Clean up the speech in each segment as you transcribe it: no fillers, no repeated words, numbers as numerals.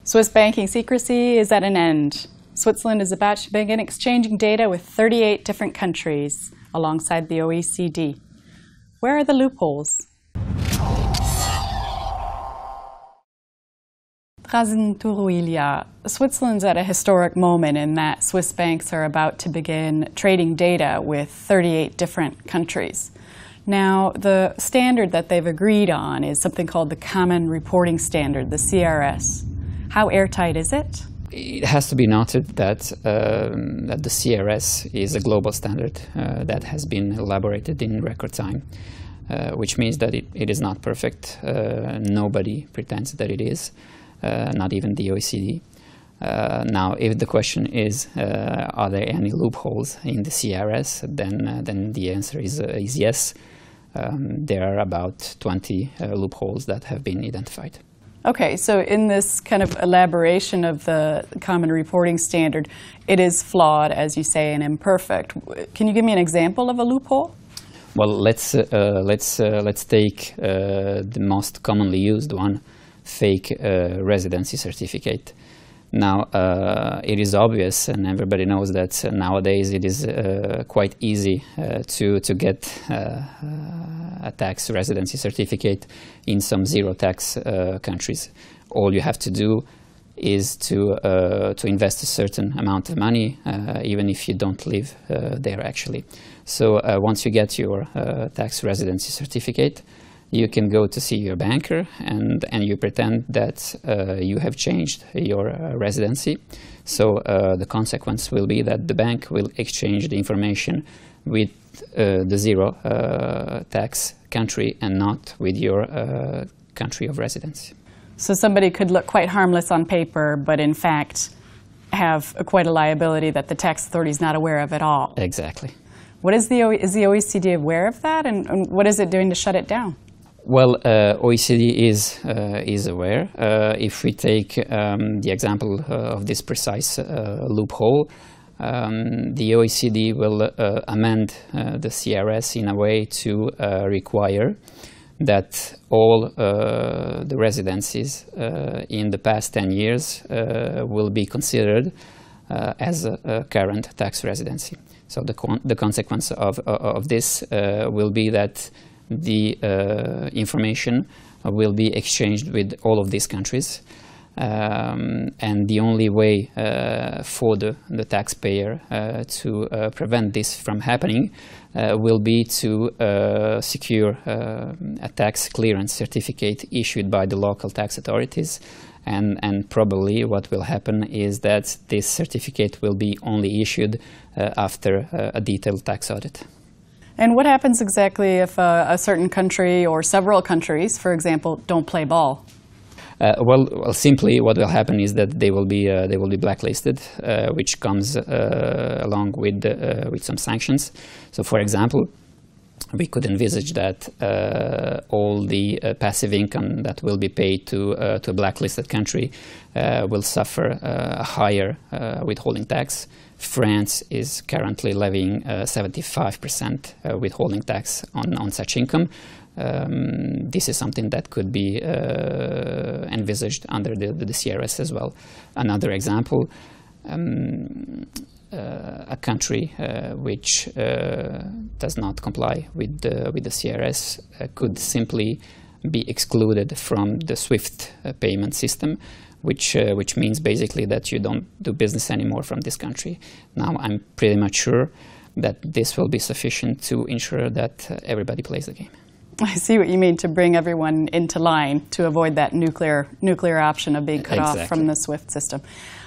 Swiss banking secrecy is at an end. Switzerland is about to begin exchanging data with 38 different countries alongside the OECD. Where are the loopholes? Drazen Turujlija. Switzerland's at a historic moment in that Swiss banks are about to begin trading data with 38 different countries. Now, the standard that they've agreed on is something called the Common Reporting Standard, the CRS. How airtight is it? It has to be noted that, that the CRS is a global standard that has been elaborated in record time, which means that it is not perfect. Nobody pretends that it is, not even the OECD. Now, if the question is, are there any loopholes in the CRS, then the answer is yes. There are about 20 loopholes that have been identified. Okay, so in this kind of elaboration of the Common Reporting Standard, it is flawed, as you say, and imperfect. Can you give me an example of a loophole? Well, let's take the most commonly used one, fake residency certificate. Now, it is obvious, and everybody knows that nowadays it is quite easy to get a tax residency certificate in some zero-tax countries. All you have to do is to invest a certain amount of money, even if you don't live there actually. So once you get your tax residency certificate, you can go to see your banker and you pretend that you have changed your residency. So the consequence will be that the bank will exchange the information with the zero tax country and not with your country of residence. So somebody could look quite harmless on paper, but in fact have quite a liability that the tax authority is not aware of at all. Exactly. What is the OECD aware of that, and what is it doing to shut it down? Well, OECD is aware. If we take the example of this precise loophole, the OECD will amend the CRS in a way to require that all the residencies in the past 10 years will be considered as a current tax residency. So the consequence of this will be that the information will be exchanged with all of these countries, and the only way for the taxpayer to prevent this from happening will be to secure a tax clearance certificate issued by the local tax authorities, and probably what will happen is that this certificate will be only issued after a detailed tax audit. And what happens exactly if a certain country or several countries, for example, don't play ball? Well, simply what will happen is that they will be blacklisted, which comes along with some sanctions. So, for example, we could envisage that all the passive income that will be paid to a blacklisted country will suffer a higher withholding tax. France is currently levying 75% withholding tax on such income. This is something that could be envisaged under the CRS as well. Another example, a country which does not comply with the CRS could simply be excluded from the SWIFT payment system, which means basically that you don't do business anymore from this country. Now, I'm pretty much sure that this will be sufficient to ensure that everybody plays the game. I see what you mean, to bring everyone into line to avoid that nuclear option of being cut off from the SWIFT system.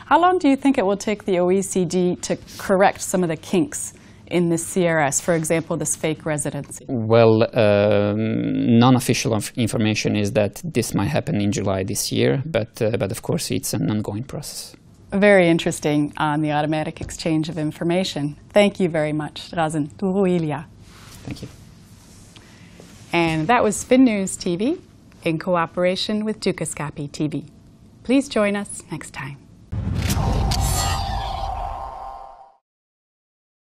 How long do you think it will take the OECD to correct some of the kinks in this CRS, for example, this fake residency? Well, non-official information is that this might happen in July this year, but of course it's an ongoing process. Very interesting on the automatic exchange of information. Thank you very much, Drazen Turujlija. Thank you. And that was FinNews TV in cooperation with Dukaskapi TV. Please join us next time.